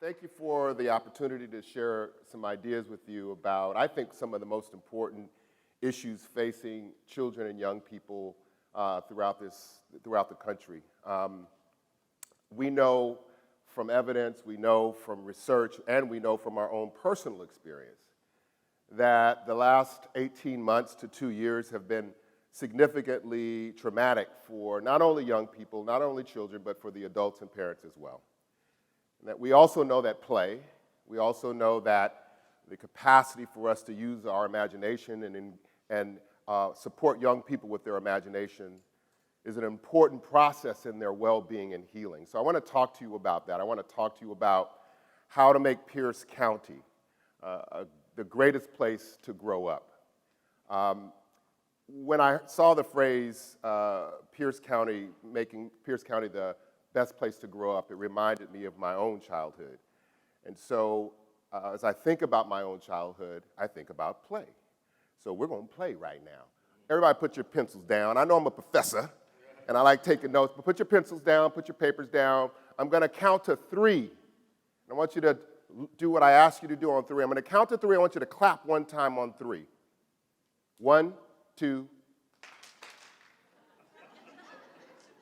Thank you for the opportunity to share some ideas with you about, I think, some of the most important issues facing children and young people throughout the country. We know from evidence, we know from research, and we know from our own personal experience that the last 18 months to 2 years have been significantly traumatic for not only young people, not only children, but for the adults and parents as well. And that we also know that play, we also know that the capacity for us to use our imagination and support young people with their imagination is an important process in their well-being and healing. So I want to talk to you about that. I want to talk to you about how to make Pierce County the greatest place to grow up. When I saw the phrase Pierce County, making Pierce County the best place to grow up, it reminded me of my own childhood. And so as I think about my own childhood, I think about play. So we're going to play right now. Everybody put your pencils down. I know I'm a professor, and I like taking notes, but put your pencils down, put your papers down. I'm going to count to 3. And I want you to do what I ask you to do on 3. I'm going to count to 3. I want you to clap one time on 3. 1, 2.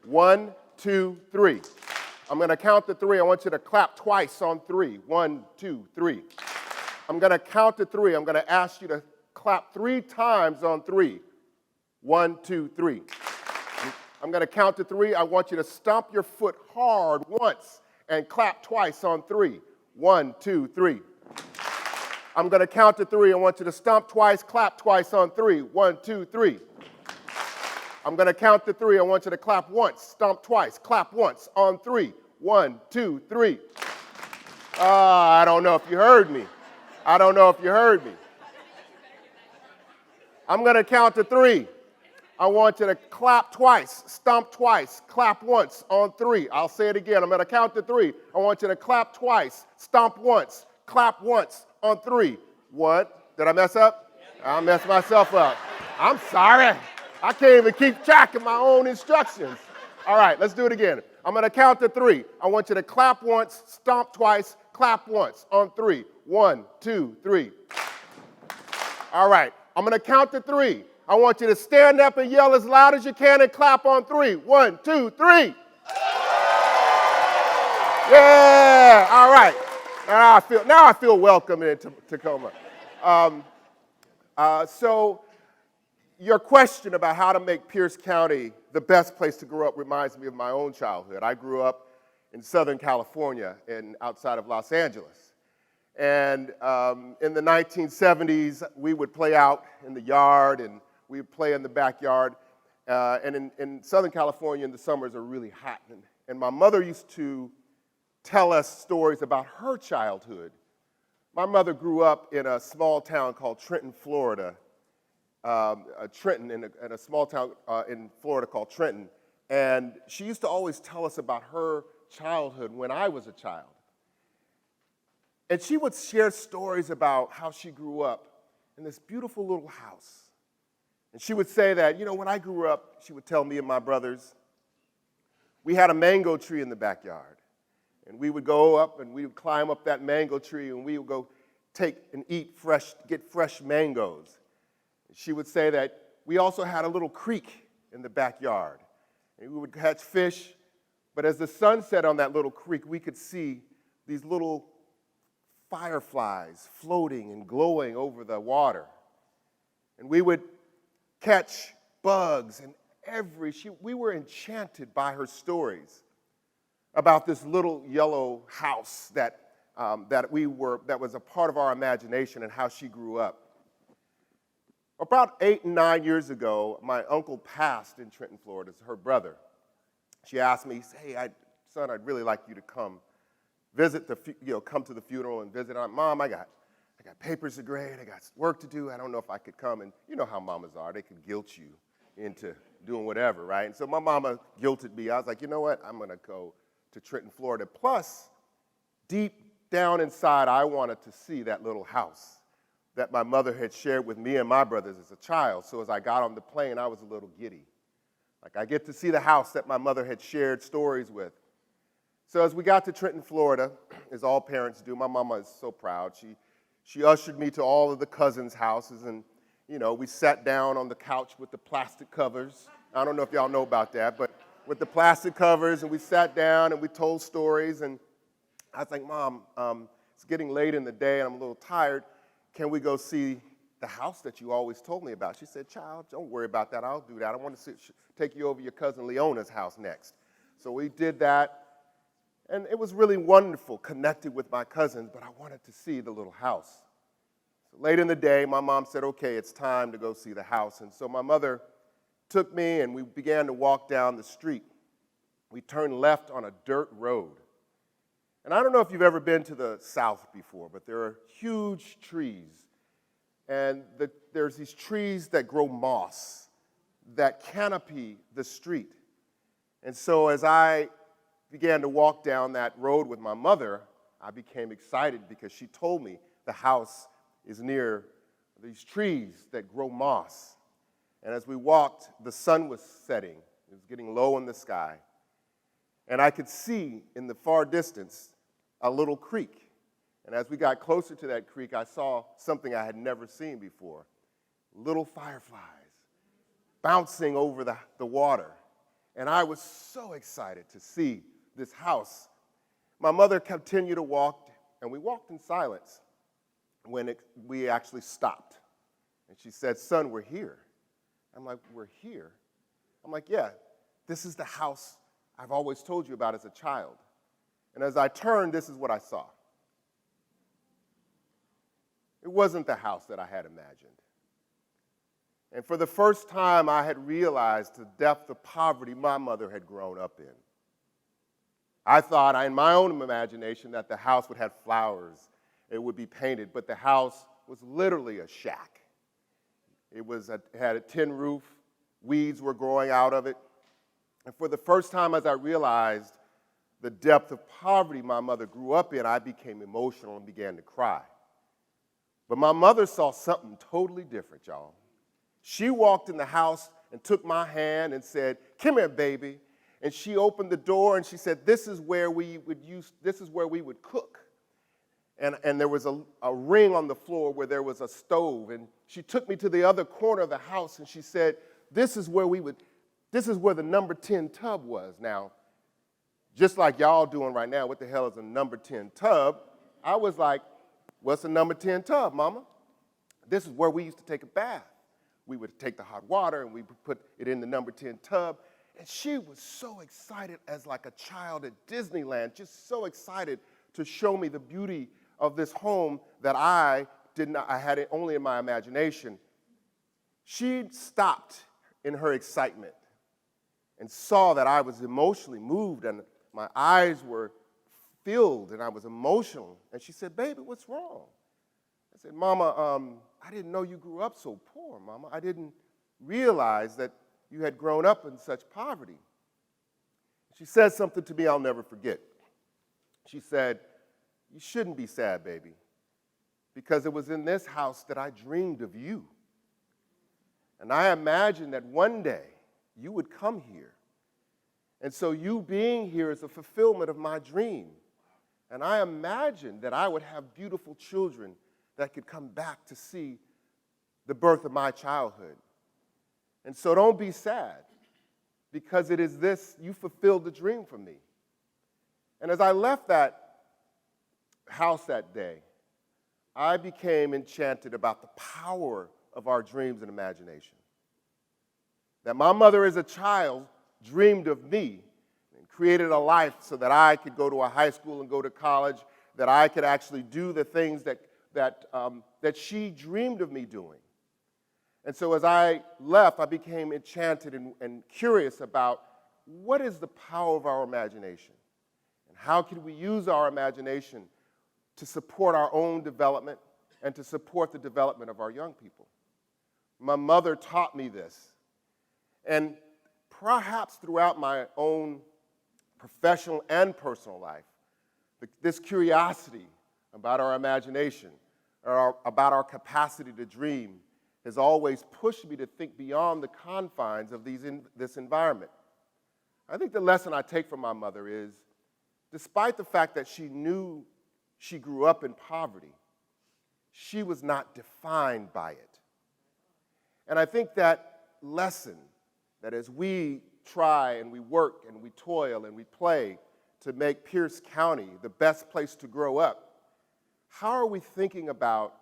1, 2, 3. I'm going to count to 3. I want you to clap twice on 3. 1, 2, 3. I'm going to count to 3. I'm going to ask you to clap 3 times on 3. 1, 2, 3. I'm going to count to 3. I want you to stomp your foot hard once and clap twice on 3. 1, 2, 3. I'm going to count to 3. I want you to stomp twice, clap twice on 3. 1, 2, 3. I'm going to count to 3. I want you to clap once, stomp twice, clap once on 3. 1, 2, 3. I don't know if you heard me. I don't know if you heard me. I'm going to count to 3. I want you to clap twice, stomp twice, clap once on 3. I'll say it again. I'm going to count to 3. I want you to clap twice, stomp once, clap once on 3. What? Did I mess up? I messed myself up. I'm sorry. I can't even keep track of my own instructions. All right, let's do it again. I'm going to count to 3. I want you to clap once, stomp twice, clap once on 3. 1, 2, 3. All right, I'm going to count to 3. I want you to stand up and yell as loud as you can and clap on 3. 1, 2, 3. Yeah, all right. Now I feel welcome in Tacoma. So your question about how to make Pierce County the best place to grow up reminds me of my own childhood. I grew up in Southern California outside of Los Angeles. And in the 1970s, we would play out in the yard and we would play in the backyard. And in Southern California, in the summers are really hot. And my mother used to tell us stories about her childhood. My mother grew up in a small town called Trenton, Florida. In a small town in Florida called Trenton. And she used to always tell us about her childhood when I was a child. And she would share stories about how she grew up in this beautiful little house. And she would say that, when I grew up, she would tell me and my brothers, we had a mango tree in the backyard. And we would go up and we would climb up that mango tree and we would go take and get fresh mangoes. She would say that we also had a little creek in the backyard. And we would catch fish, but as the sun set on that little creek, we could see these little fireflies floating and glowing over the water. And we would catch bugs and we were enchanted by her stories about this little yellow house that was a part of our imagination and how she grew up. About 8 and 9 years ago, my uncle passed in Trenton, Florida, her brother. She asked me, hey, son, I'd really like you to come come to the funeral and visit. Mom, I got papers to grade, I got work to do, I don't know if I could come. And you know how mamas are, they can guilt you into doing whatever, right? And so my mama guilted me. I was like, you know what, I'm going to go to Trenton, Florida. Plus, deep down inside, I wanted to see that little house that my mother had shared with me and my brothers as a child. So as I got on the plane, I was a little giddy. Like I get to see the house that my mother had shared stories with. So as we got to Trenton, Florida, as all parents do, my mama is so proud. She ushered me to all of the cousins' houses, and, we sat down on the couch with the plastic covers. I don't know if y'all know about that, but with the plastic covers, and we sat down and we told stories, and I was like, Mom, it's getting late in the day and I'm a little tired. Can we go see the house that you always told me about? She said, child, don't worry about that. I'll do that. I want to take you over your cousin Leona's house next. So we did that, and it was really wonderful, connected with my cousins, but I wanted to see the little house. So late in the day, my mom said, okay, it's time to go see the house. And so my mother took me, and we began to walk down the street. We turned left on a dirt road. And I don't know if you've ever been to the South before, but there are huge trees. And there's these trees that grow moss that canopy the street. And so as I began to walk down that road with my mother, I became excited because she told me the house is near these trees that grow moss. And as we walked, the sun was setting. It was getting low in the sky. And I could see in the far distance a little creek. And as we got closer to that creek, I saw something I had never seen before. Little fireflies bouncing over the water. And I was so excited to see this house. My mother continued to walk, and we walked in silence when we actually stopped. And she said, son, we're here. I'm like, we're here? I'm like, yeah, this is the house I've always told you about as a child. And as I turned, this is what I saw. It wasn't the house that I had imagined. And for the first time, I had realized the depth of poverty my mother had grown up in. I thought, in my own imagination, that the house would have flowers, it would be painted, but the house was literally a shack. It had a tin roof, weeds were growing out of it. And for the first time, as I realized the depth of poverty my mother grew up in, I became emotional and began to cry. But my mother saw something totally different, y'all. She walked in the house and took my hand and said, come here, baby. And she opened the door and she said, this is where we would cook. And there was a ring on the floor where there was a stove. And she took me to the other corner of the house and she said, this is where the number 10 tub was. Now, just like y'all doing right now, what the hell is a number 10 tub? I was like, what's a number 10 tub, Mama? This is where we used to take a bath. We would take the hot water and we would put it in the number 10 tub. And she was so excited as like a child at Disneyland, just so excited to show me the beauty of this home that I had it only in my imagination. She stopped in her excitement and saw that I was emotionally moved and my eyes were filled and I was emotional. And she said, baby, what's wrong? I said, Mama, I didn't know you grew up so poor, Mama. I didn't realize that you had grown up in such poverty. She said something to me I'll never forget. She said, you shouldn't be sad, baby, because it was in this house that I dreamed of you. And I imagined that one day you would come here. And so you being here is a fulfillment of my dream. And I imagined that I would have beautiful children that could come back to see the birth of my childhood. And so don't be sad, because it is this, you fulfilled the dream for me. And as I left that house that day, I became enchanted about the power of our dreams and imagination. That my mother as a child dreamed of me and created a life so that I could go to a high school and go to college, that I could actually do the things that she dreamed of me doing. And so as I left, I became enchanted and curious about what is the power of our imagination and how can we use our imagination to support our own development and to support the development of our young people. My mother taught me this. And perhaps throughout my own professional and personal life, this curiosity about our imagination, or about our capacity to dream, has always pushed me to think beyond the confines of this environment. I think the lesson I take from my mother is despite the fact that she knew she grew up in poverty, she was not defined by it. And I think that lesson, that as we try and we work and we toil and we play to make Pierce County the best place to grow up, how are we thinking about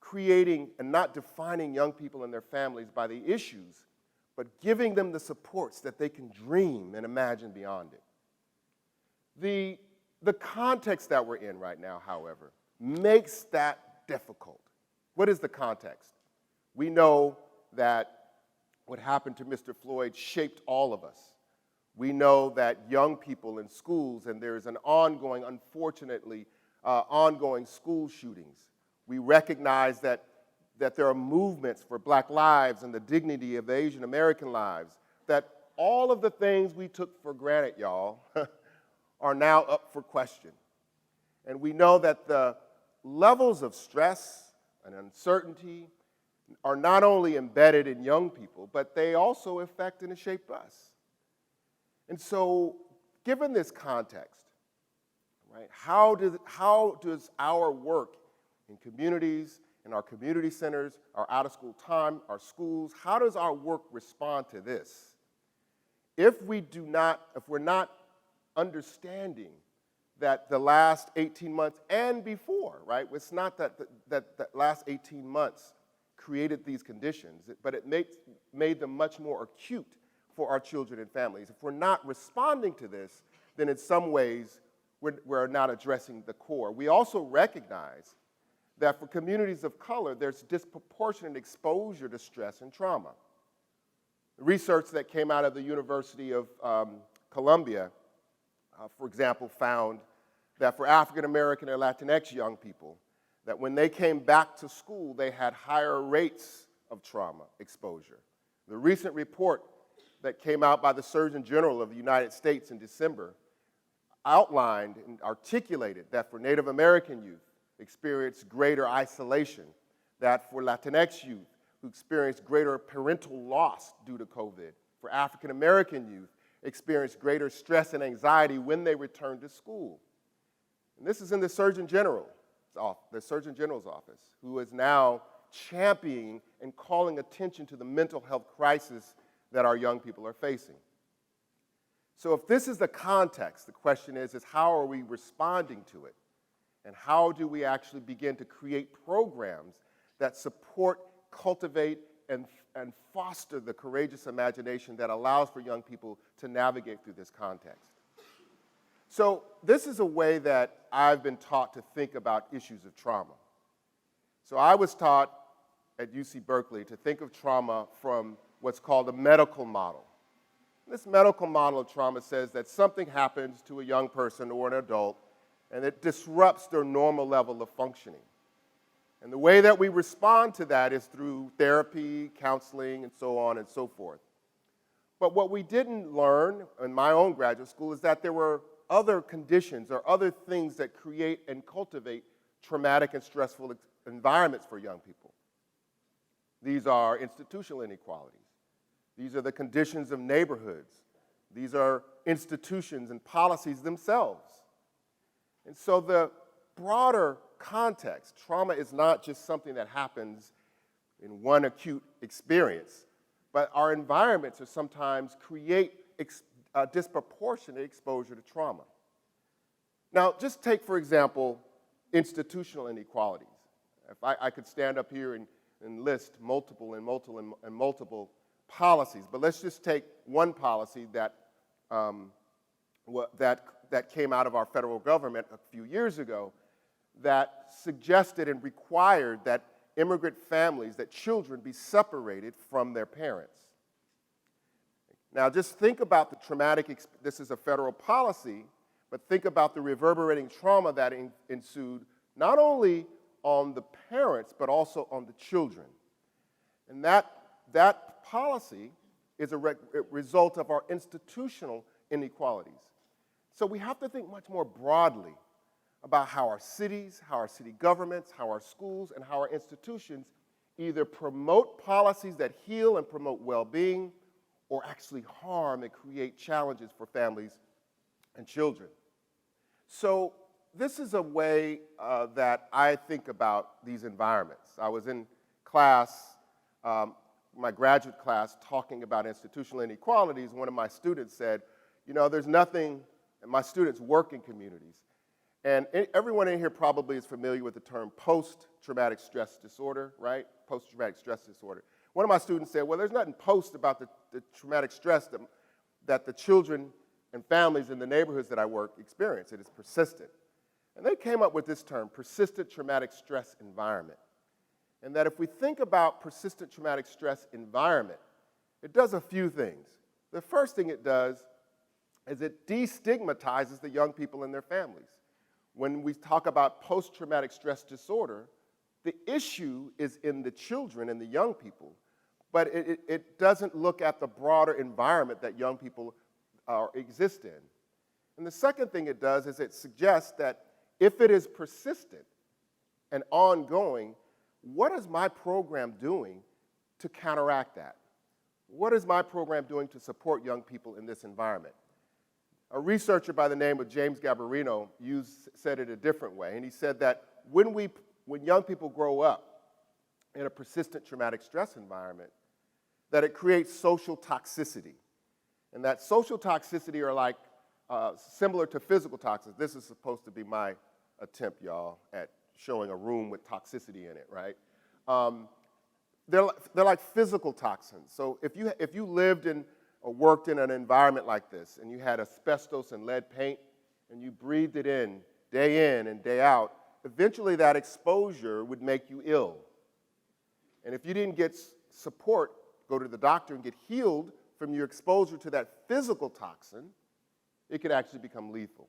creating and not defining young people and their families by the issues, but giving them the supports that they can dream and imagine beyond it? The context that we're in right now, however, makes that difficult. What is the context? We know that what happened to Mr. Floyd shaped all of us. We know that young people in schools, and there's an ongoing, unfortunately, ongoing school shootings. We recognize that there are movements for Black lives and the dignity of Asian American lives, that all of the things we took for granted, y'all, are now up for question. And we know that the levels of stress and uncertainty are not only embedded in young people, but they also affect and shape us. And so, given this context, right, how does our work in communities, in our community centers, our out-of-school time, our schools, how does our work respond to this? If we're not understanding that the last 18 months and before, right, it's not that last 18 months created these conditions, but it made them much more acute for our children and families. If we're not responding to this, then in some ways we're not addressing the core. We also recognize that for communities of color, there's disproportionate exposure to stress and trauma. Research that came out of the University of Columbia, for example, found that for African American and Latinx young people, that when they came back to school, they had higher rates of trauma exposure. The recent report that came out by the Surgeon General of the United States in December outlined and articulated that for Native American youth experienced greater isolation, that for Latinx youth who experienced greater parental loss due to COVID, for African American youth experienced greater stress and anxiety when they returned to school. And this is in the Surgeon General's office, who is now championing and calling attention to the mental health crisis that our young people are facing. So if this is the context, the question is how are we responding to it? And how do we actually begin to create programs that support, cultivate, and foster the courageous imagination that allows for young people to navigate through this context? So this is a way that I've been taught to think about issues of trauma. So I was taught at UC Berkeley to think of trauma from what's called a medical model. This medical model of trauma says that something happens to a young person or an adult and it disrupts their normal level of functioning. And the way that we respond to that is through therapy, counseling, and so on and so forth. But what we didn't learn in my own graduate school is that there were other conditions or other things that create and cultivate traumatic and stressful environments for young people. These are institutional inequalities. These are the conditions of neighborhoods. These are institutions and policies themselves. And so the broader context, trauma is not just something that happens in one acute experience, but our environments are sometimes create disproportionate exposure to trauma. Now, just take, for example, institutional inequalities. If I could stand up here and list multiple policies, but let's just take one policy that came out of our federal government a few years ago that suggested and required that immigrant families, that children be separated from their parents. Now just think about the traumatic, this is a federal policy, but think about the reverberating trauma that ensued not only on the parents, but also on the children. And that policy is a result of our institutional inequalities. So we have to think much more broadly about how our cities, how our city governments, how our schools, and how our institutions either promote policies that heal and promote well-being or actually harm and create challenges for families and children. So this is a way that I think about these environments. I was in class, my graduate class, talking about institutional inequalities. One of my students said, you know, there's nothing, and my students work in communities. And everyone in here probably is familiar with the term post-traumatic stress disorder, right? Post-traumatic stress disorder. One of my students said, well, there's nothing post about the traumatic stress that the children and families in the neighborhoods that I work experience. It is persistent. And they came up with this term, persistent traumatic stress environment. And that if we think about persistent traumatic stress environment, it does a few things. The first thing it does is it destigmatizes the young people and their families. When we talk about post-traumatic stress disorder, the issue is in the children and the young people, but it doesn't look at the broader environment that young people exist in. And the second thing it does is it suggests that if it is persistent and ongoing, what is my program doing to counteract that? What is my program doing to support young people in this environment? A researcher by the name of James Gabarino said it a different way, and he said that when young people grow up in a persistent traumatic stress environment, that it creates social toxicity. And that social toxicity are like similar to physical toxins. This is supposed to be my attempt, y'all, at showing a room with toxicity in it, right? They're like physical toxins. So if you lived in or worked in an environment like this, and you had asbestos and lead paint, and you breathed it in and day out, eventually that exposure would make you ill. And if you didn't get support, go to the doctor and get healed from your exposure to that physical toxin, it could actually become lethal.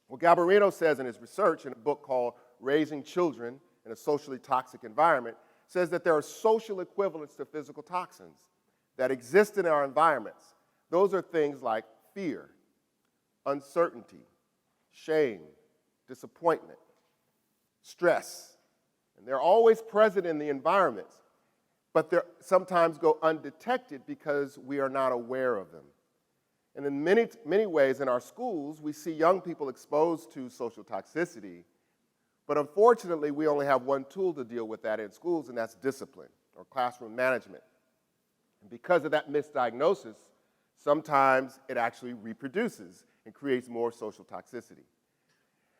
Well, Gabarino says in his research in a book called Raising Children in a Socially Toxic Environment, says that there are social equivalents to physical toxins that exist in our environments. Those are things like fear, uncertainty, shame, disappointment, stress. And they're always present in the environments, but they sometimes go undetected because we are not aware of them. And in many ways in our schools, we see young people exposed to social toxicity, but unfortunately, we only have one tool to deal with that in schools, and that's discipline or classroom management. And because of that misdiagnosis, sometimes it actually reproduces and creates more social toxicity.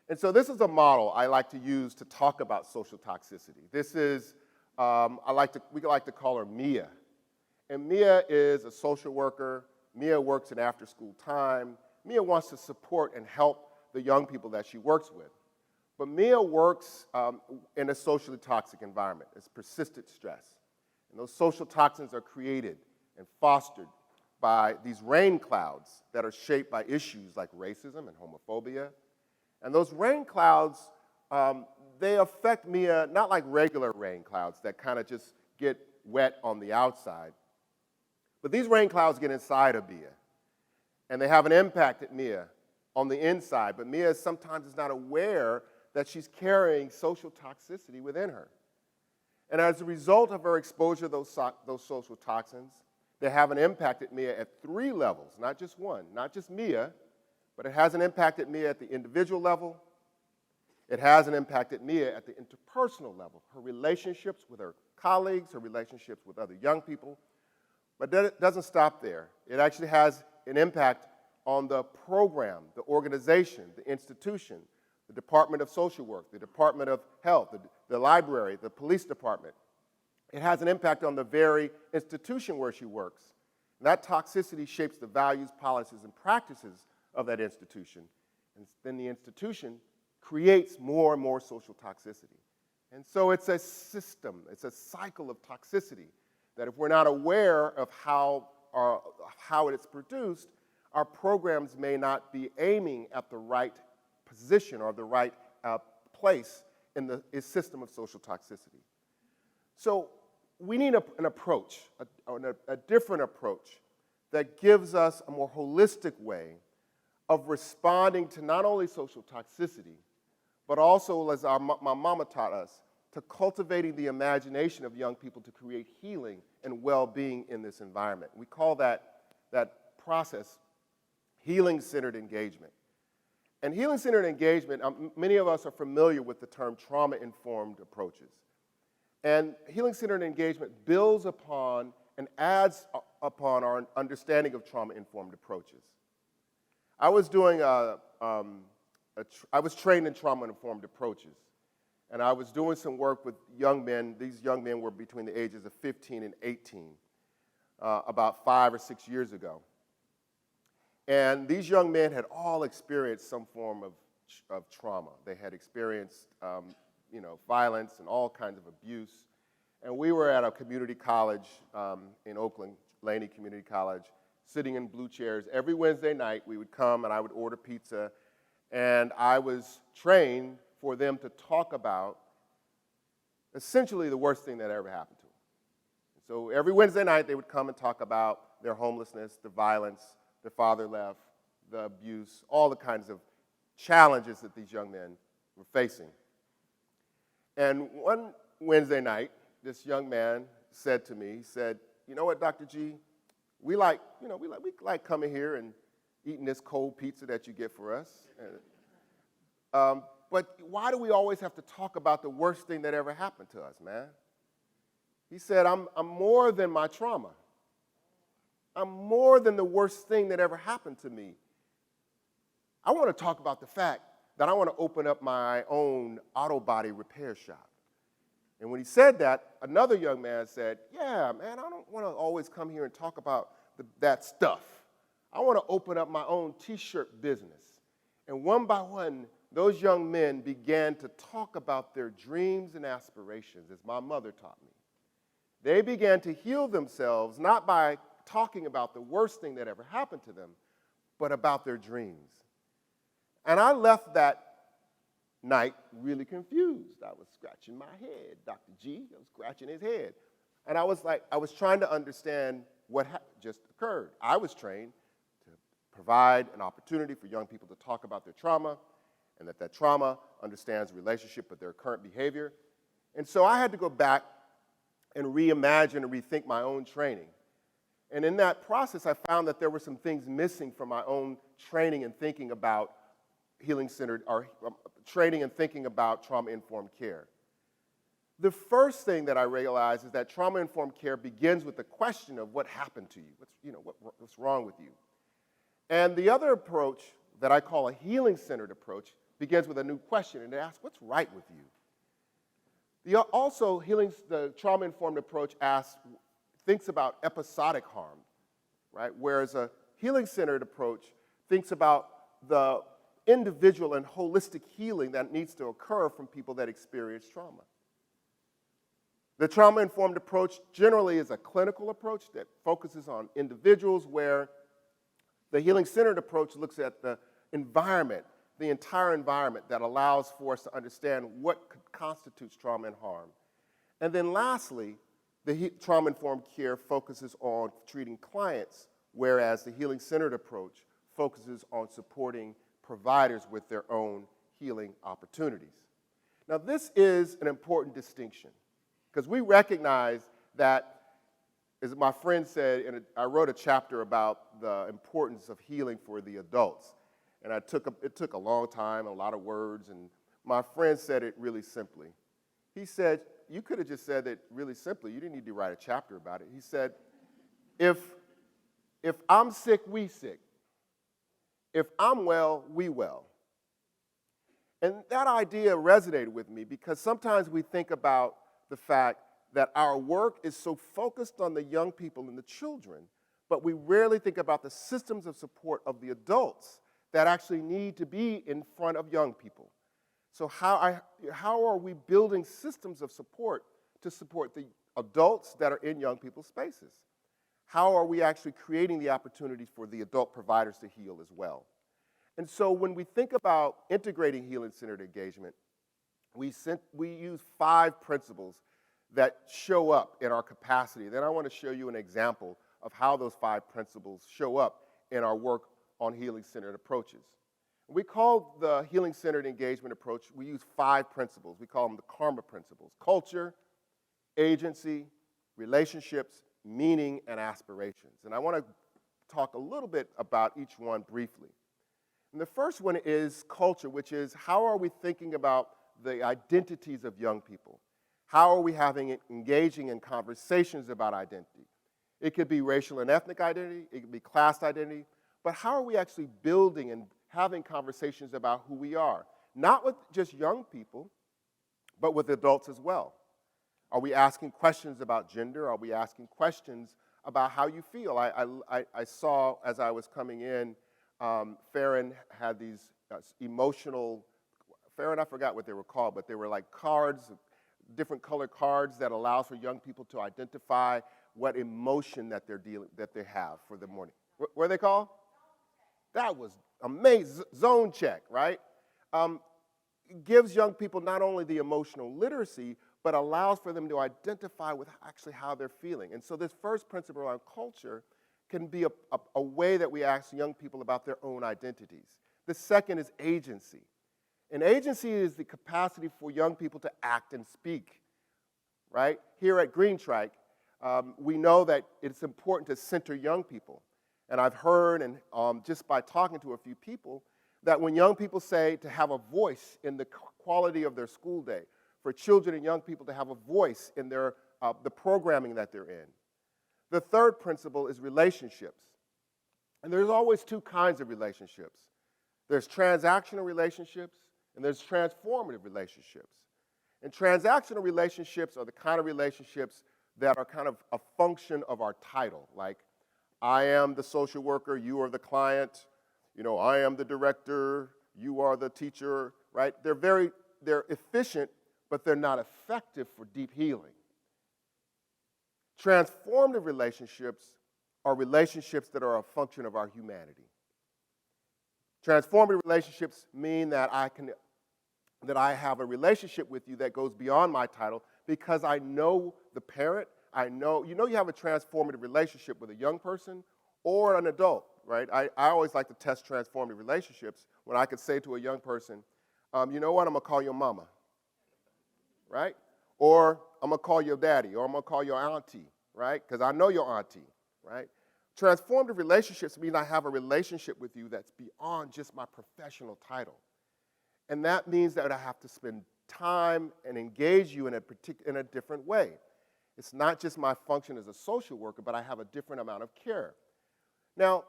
And so this is a model I like to use to talk about social toxicity. This is, we like to call her Mia. And Mia is a social worker. Mia works in after-school time. Mia wants to support and help the young people that she works with. But Mia works in a socially toxic environment. It's persistent stress. And those social toxins are created and fostered by these rain clouds that are shaped by issues like racism and homophobia. And those rain clouds, they affect Mia not like regular rain clouds that kind of just get wet on the outside. But these rain clouds get inside of Mia, and they have an impact at Mia on the inside. But Mia sometimes is not aware that she's carrying social toxicity within her. And as a result of her exposure to those social toxins, they have an impact at Mia at 3 levels, not just one, not just Mia, but it has an impact at Mia at the individual level. It has an impact at Mia at the interpersonal level, her relationships with her colleagues, her relationships with other young people. But it doesn't stop there. It actually has an impact on the program, the organization, the institution, the Department of Social Work, the Department of Health, the library, the police department. It has an impact on the very institution where she works. And that toxicity shapes the values, policies, and practices of that institution. And then the institution creates more and more social toxicity. And so it's a system, it's a cycle of toxicity that if we're not aware of how it's produced, our programs may not be aiming at the right position or the right place in the system of social toxicity. So we need an approach, a different approach that gives us a more holistic way of responding to not only social toxicity, but also, as my mama taught us, to cultivating the imagination of young people to create healing and well-being in this environment. We call that process healing-centered engagement. And healing-centered engagement, many of us are familiar with the term trauma-informed approaches. And healing-centered engagement builds upon and adds upon our understanding of trauma-informed approaches. I was trained in trauma-informed approaches, and I was doing some work with young men. These young men were between the ages of 15 and 18, about 5 or 6 years ago. And these young men had all experienced some form of trauma. They had experienced violence and all kinds of abuse. And we were at a community college in Oakland, Laney Community College, sitting in blue chairs. Every Wednesday night, we would come and I would order pizza, and I was trained for them to talk about essentially the worst thing that ever happened to them. So every Wednesday night, they would come and talk about their homelessness, the violence, their father left, the abuse, all the kinds of challenges that these young men were facing. And one Wednesday night, this young man said to me, he said, "You know what, Dr. G, we like coming here and eating this cold pizza that you get for us. But why do we always have to talk about the worst thing that ever happened to us, man?" He said, I'm more than my trauma. I'm more than the worst thing that ever happened to me. I want to talk about the fact that I want to open up my own auto body repair shop. And when he said that, another young man said, "Yeah, man, I don't want to always come here and talk about that stuff. I want to open up my own t-shirt business." And one by one, those young men began to talk about their dreams and aspirations, as my mother taught me. They began to heal themselves, not by talking about the worst thing that ever happened to them, but about their dreams. And I left that night really confused. I was scratching my head. Dr. G, I was scratching his head. And I was trying to understand what just occurred. I was trained to provide an opportunity for young people to talk about their trauma, and that trauma understands the relationship with their current behavior. And so I had to go back and reimagine and rethink my own training. And in that process, I found that there were some things missing from my own training and thinking about healing-centered, or training and thinking about trauma-informed care. The first thing that I realized is that trauma-informed care begins with the question of what happened to you, what's wrong with you. And the other approach that I call a healing-centered approach begins with a new question, and it asks, what's right with you? The trauma-informed approach thinks about episodic harm, right? Whereas a healing-centered approach thinks about the individual and holistic healing that needs to occur from people that experience trauma. The trauma-informed approach generally is a clinical approach that focuses on individuals, where the healing-centered approach looks at the environment, the entire environment that allows for us to understand what constitutes trauma and harm. And then lastly, the trauma-informed care focuses on treating clients, whereas the healing-centered approach focuses on supporting providers with their own healing opportunities. Now, this is an important distinction, because we recognize that, as my friend said, and I wrote a chapter about the importance of healing for the adults. And it took a long time, a lot of words, and my friend said it really simply. He said, you could have just said it really simply. You didn't need to write a chapter about it. He said, if I'm sick, we sick. If I'm well, we well. And that idea resonated with me, because sometimes we think about the fact that our work is so focused on the young people and the children, but we rarely think about the systems of support of the adults that actually need to be in front of young people. So how are we building systems of support to support the adults that are in young people's spaces? How are we actually creating the opportunities for the adult providers to heal as well? And so when we think about integrating healing-centered engagement, we use 5 principles that show up in our capacity. Then I want to show you an example of how those 5 principles show up in our work on healing-centered approaches. We call the healing-centered engagement approach, we use 5 principles. We call them the karma principles: culture, agency, relationships, meaning, and aspirations. And I want to talk a little bit about each one briefly. And the first one is culture, which is how are we thinking about the identities of young people? How are we engaging in conversations about identity? It could be racial and ethnic identity, it could be class identity, but how are we actually building and having conversations about who we are? Not with just young people, but with adults as well. Are we asking questions about gender? Are we asking questions about how you feel? I saw as I was coming in, Farron had these emotional, Farron, I forgot what they were called, but they were like cards, different colored cards that allow for young people to identify what emotion that they have for the morning. What are they called? That was amazing. Zone check, right? It gives young people not only the emotional literacy, but allows for them to identify with actually how they're feeling. And so this first principle around culture can be a way that we ask young people about their own identities. The second is agency. And agency is the capacity for young people to act and speak, right? Here at Green Trike, we know that it's important to center young people. And I've heard, and just by talking to a few people, that when young people say to have a voice in the quality of their school day, for children and young people to have a voice in the programming that they're in. The third principle is relationships. And there's always two kinds of relationships. There's transactional relationships, and there's transformative relationships. And transactional relationships are the kind of relationships that are kind of a function of our title, like I am the social worker, you are the client, I am the director, you are the teacher, right? They're efficient, but they're not effective for deep healing. Transformative relationships are relationships that are a function of our humanity. Transformative relationships mean that I have a relationship with you that goes beyond my title because I know the parent, you have a transformative relationship with a young person or an adult, right? I always like to test transformative relationships when I could say to a young person, you know what, I'm going to call your mama, right? Or I'm going to call your daddy, or I'm going to call your auntie, right? Because I know your auntie, right? Transformative relationships mean I have a relationship with you that's beyond just my professional title. And that means that I have to spend time and engage you in a different way. It's not just my function as a social worker, but I have a different amount of care. Now,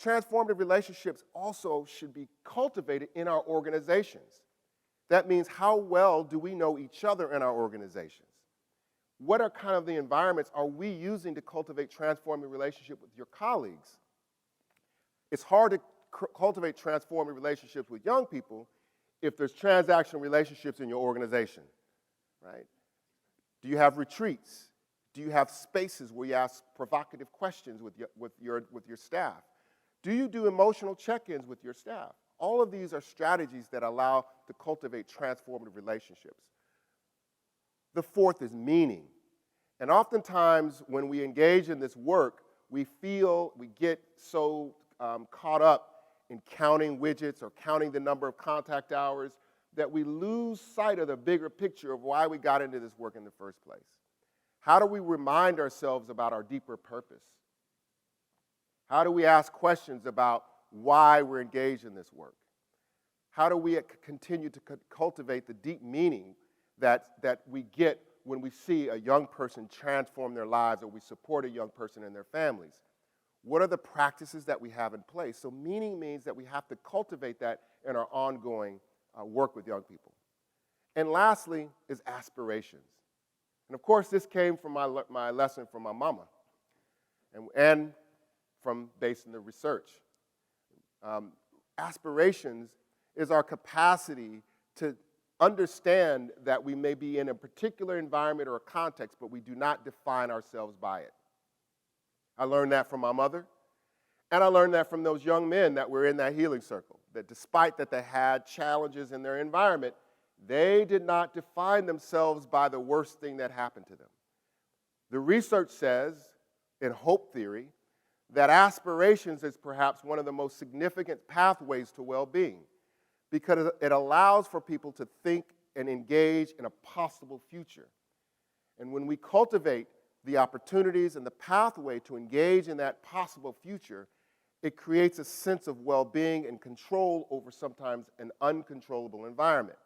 transformative relationships also should be cultivated in our organizations. That means how well do we know each other in our organizations? What are kind of the environments are we using to cultivate transformative relationship with your colleagues? It's hard to cultivate transformative relationships with young people if there's transactional relationships in your organization, right? Do you have retreats? Do you have spaces where you ask provocative questions with your staff? Do you do emotional check-ins with your staff? All of these are strategies that allow to cultivate transformative relationships. The fourth is meaning. And oftentimes when we engage in this work, we get so caught up in counting widgets or counting the number of contact hours that we lose sight of the bigger picture of why we got into this work in the first place. How do we remind ourselves about our deeper purpose? How do we ask questions about why we're engaged in this work? How do we continue to cultivate the deep meaning that we get when we see a young person transform their lives or we support a young person and their families? What are the practices that we have in place? So meaning means that we have to cultivate that in our ongoing work with young people. And lastly is aspirations. And of course, this came from my lesson from my mama and from based in the research. Aspirations is our capacity to understand that we may be in a particular environment or a context, but we do not define ourselves by it. I learned that from my mother, and I learned that from those young men that were in that healing circle, that despite that they had challenges in their environment, they did not define themselves by the worst thing that happened to them. The research says, in hope theory, that aspirations is perhaps one of the most significant pathways to well-being because it allows for people to think and engage in a possible future. And when we cultivate the opportunities and the pathway to engage in that possible future, it creates a sense of well-being and control over sometimes an uncontrollable environment.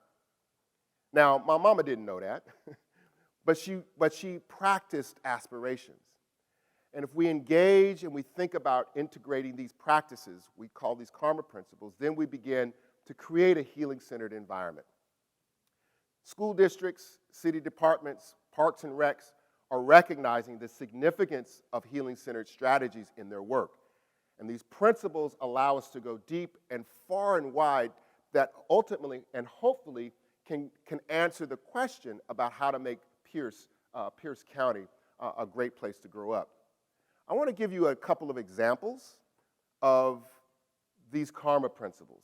Now, my mama didn't know that, but she practiced aspirations. And if we engage and we think about integrating these practices, we call these karma principles, then we begin to create a healing-centered environment. School districts, city departments, parks and recs are recognizing the significance of healing-centered strategies in their work. And these principles allow us to go deep and far and wide that ultimately and hopefully can answer the question about how to make Pierce County a great place to grow up. I want to give you a couple of examples of these karma principles.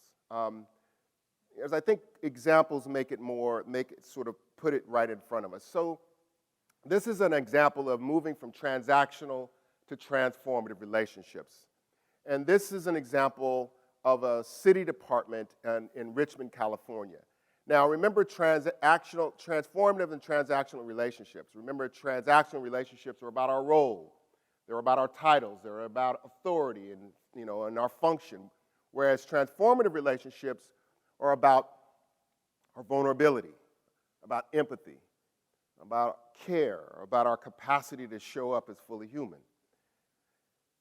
As I think examples make it sort of put it right in front of us. So this is an example of moving from transactional to transformative relationships. And this is an example of a city department in Richmond, California. Now, remember transformative and transactional relationships. Remember, transactional relationships are about our role. They're about our titles. They're about authority and our function. Whereas transformative relationships are about our vulnerability, about empathy, about care, about our capacity to show up as fully human.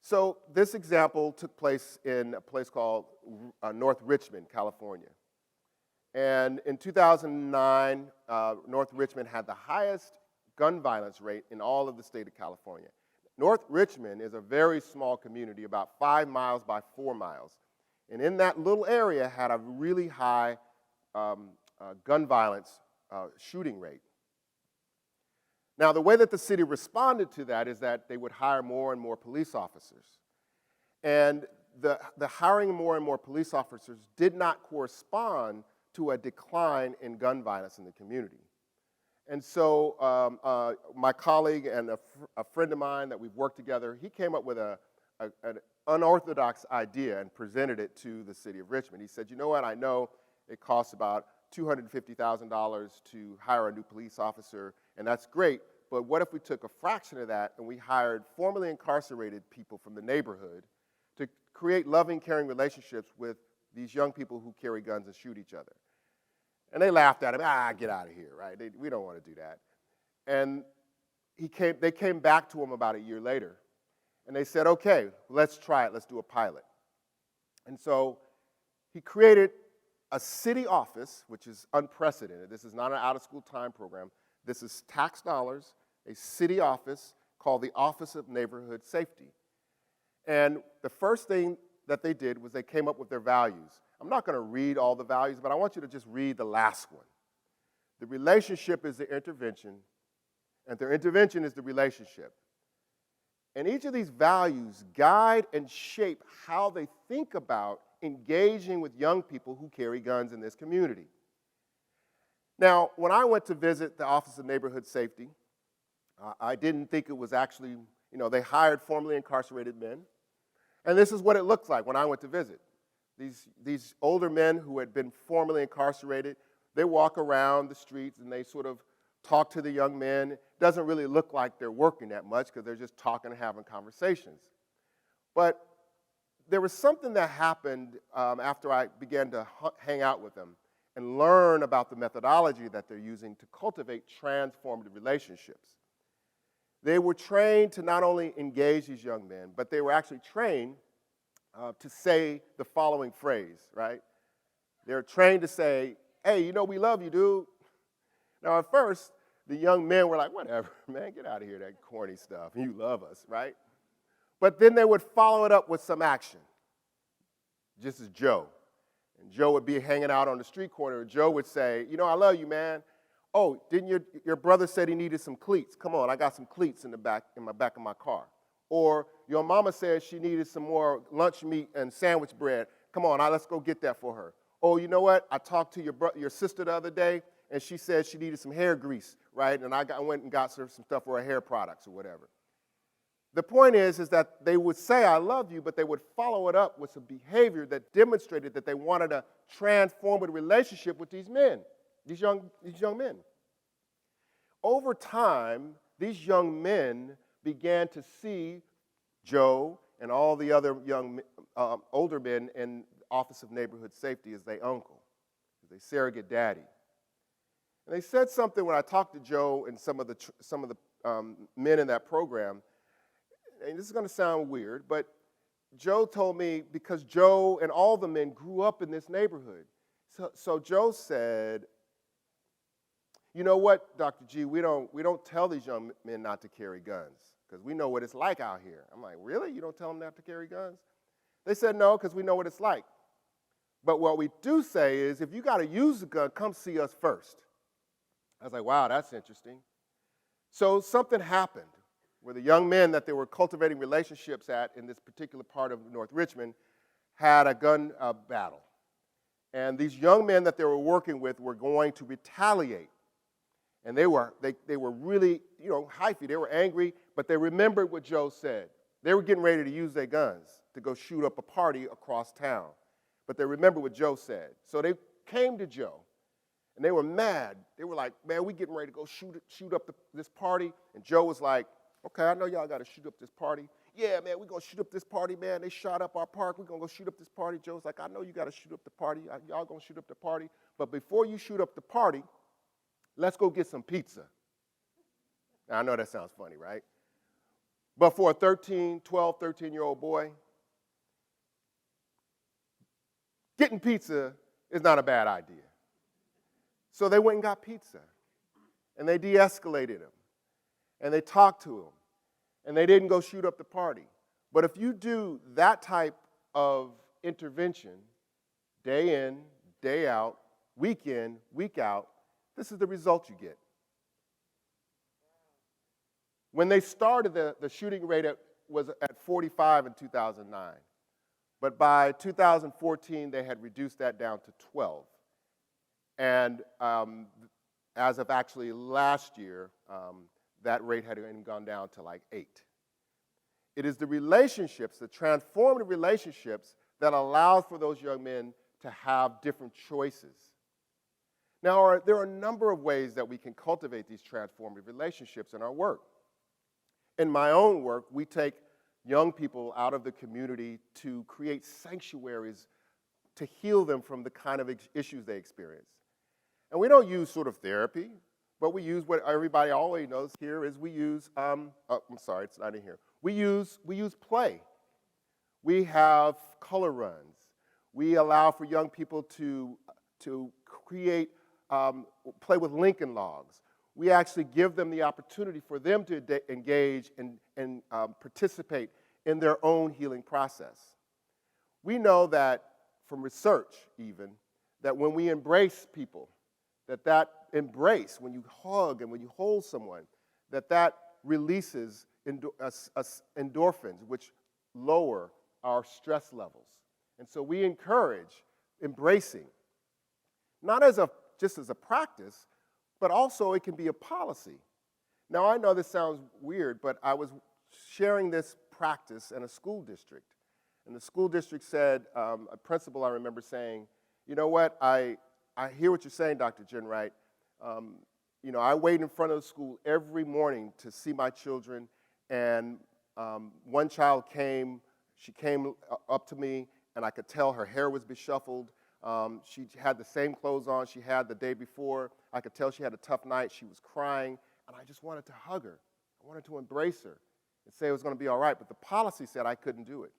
So this example took place in a place called North Richmond, California. And in 2009, North Richmond had the highest gun violence rate in all of the state of California. North Richmond is a very small community, about 5 miles by 4 miles. And in that little area had a really high gun violence shooting rate. Now, the way that the city responded to that is that they would hire more and more police officers. And the hiring more and more police officers did not correspond to a decline in gun violence in the community. And so my colleague and a friend of mine that we've worked together, he came up with an unorthodox idea and presented it to the city of Richmond. He said, you know what, I know it costs about $250,000 to hire a new police officer, and that's great, but what if we took a fraction of that and we hired formerly incarcerated people from the neighborhood to create loving, caring relationships with these young people who carry guns and shoot each other? And they laughed at him, get out of here, right? We don't want to do that. And they came back to him about a year later, and they said, okay, let's try it, let's do a pilot. And so he created a city office, which is unprecedented. This is not an out-of-school time program. This is tax dollars, a city office called the Office of Neighborhood Safety. And the first thing that they did was they came up with their values. I'm not going to read all the values, but I want you to just read the last one. The relationship is the intervention, and the intervention is the relationship. And each of these values guide and shape how they think about engaging with young people who carry guns in this community. Now, when I went to visit the Office of Neighborhood Safety, I didn't think it was actually, they hired formerly incarcerated men. And this is what it looks like when I went to visit. These older men who had been formerly incarcerated, they walk around the streets and they sort of talk to the young men. It doesn't really look like they're working that much because they're just talking and having conversations. But there was something that happened after I began to hang out with them and learn about the methodology that they're using to cultivate transformative relationships. They were trained to not only engage these young men, but they were actually trained to say the following phrase, right? They're trained to say, hey, we love you, dude. Now, at first, the young men were like, whatever, man, get out of here, that corny stuff. You love us, right? But then they would follow it up with some action, just as Joe. And Joe would be hanging out on the street corner, and Joe would say, I love you, man. Oh, didn't your brother said he needed some cleats? Come on, I got some cleats in the back of my car. Or your mama said she needed some more lunch meat and sandwich bread. Come on, let's go get that for her. Oh, you know what? I talked to your sister the other day, and she said she needed some hair grease, right? And I went and got her some stuff for her hair products or whatever. The point is that they would say, I love you, but they would follow it up with some behavior that demonstrated that they wanted to transform a relationship with these men, these young men. Over time, these young men began to see Joe and all the other older men in the Office of Neighborhood Safety as their uncle, as their surrogate daddy. And they said something when I talked to Joe and some of the men in that program, and this is going to sound weird, but Joe told me because Joe and all the men grew up in this neighborhood. So Joe said, you know what, Dr. G, we don't tell these young men not to carry guns because we know what it's like out here. I'm like, really? You don't tell them not to carry guns? They said, no, because we know what it's like. But what we do say is, if you got to use a gun, come see us first. I was like, wow, that's interesting. So something happened where the young men that they were cultivating relationships at in this particular part of North Richmond had a gun battle. And these young men that they were working with were going to retaliate. And they were really, hyphy. They were angry, but they remembered what Joe said. They were getting ready to use their guns to go shoot up a party across town. But they remembered what Joe said. So they came to Joe, and they were mad. They were like, man, we getting ready to go shoot up this party. And Joe was like, okay, I know y'all got to shoot up this party. Yeah, man, we're going to shoot up this party, man. They shot up our park. We're going to go shoot up this party. Joe's like, I know you got to shoot up the party. Y'all going to shoot up the party. But before you shoot up the party, let's go get some pizza. Now, I know that sounds funny, right? But for a 13-year-old boy, getting pizza is not a bad idea. So they went and got pizza, and they de-escalated him, and they talked to him, and they didn't go shoot up the party. But if you do that type of intervention, day in, day out, week in, week out, this is the result you get. When they started, the shooting rate was at 45 in 2009. But by 2014, they had reduced that down to 12. And as of actually last year, that rate had even gone down to like 8. It is the relationships, the transformative relationships, that allows for those young men to have different choices. Now, there are a number of ways that we can cultivate these transformative relationships in our work. In my own work, we take young people out of the community to create sanctuaries to heal them from the kind of issues they experience. And we don't use sort of therapy, but we use what everybody always knows here is we use, I'm sorry, it's not in here. We use play. We have color runs. We allow for young people to create, play with Lincoln logs. We actually give them the opportunity for them to engage and participate in their own healing process. We know that from research even, that when we embrace people, that embrace, when you hug and when you hold someone, that releases endorphins, which lower our stress levels. And so we encourage embracing, not just as a practice, but also it can be a policy. Now, I know this sounds weird, but I was sharing this practice in a school district. And the school district said, a principal I remember saying, you know what, I hear what you're saying, Dr. Ginwright. I wait in front of the school every morning to see my children, and one child came up to me, and I could tell her hair was beshuffled. She had the same clothes on she had the day before. I could tell she had a tough night. She was crying, and I just wanted to hug her. I wanted to embrace her and say it was going to be all right, but the policy said I couldn't do it.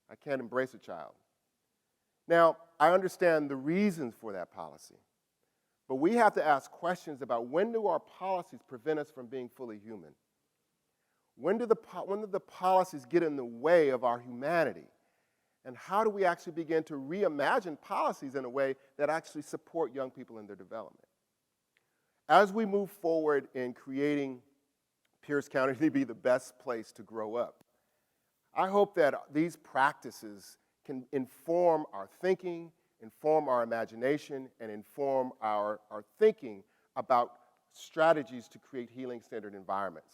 I can't embrace a child. Now, I understand the reasons for that policy, but we have to ask questions about when do our policies prevent us from being fully human? When do the policies get in the way of our humanity? And how do we actually begin to reimagine policies in a way that actually support young people in their development? As we move forward in creating Pierce County to be the best place to grow up, I hope that these practices can inform our thinking, inform our imagination, and inform our thinking about strategies to create healing-centered environments.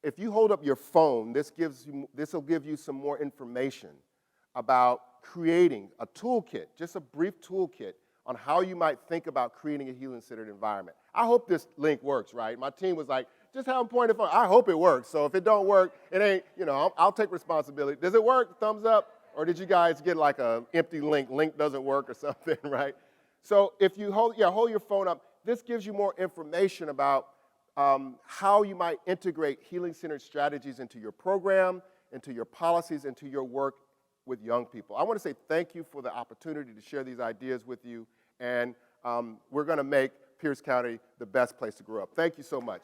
If you hold up your phone, this will give you some more information about creating a toolkit, just a brief toolkit on how you might think about creating a healing-centered environment. I hope this link works, right? My team was like, Just have them point it forward. I hope it works. So if it don't work, it ain't, I'll take responsibility. Does it work? Thumbs up? Or did you guys get like an empty link? Link doesn't work or something, right? So if you hold your phone up, this gives you more information about how you might integrate healing-centered strategies into your program, into your policies, into your work with young people. I want to say thank you for the opportunity to share these ideas with you, and we're going to make Pierce County the best place to grow up. Thank you so much.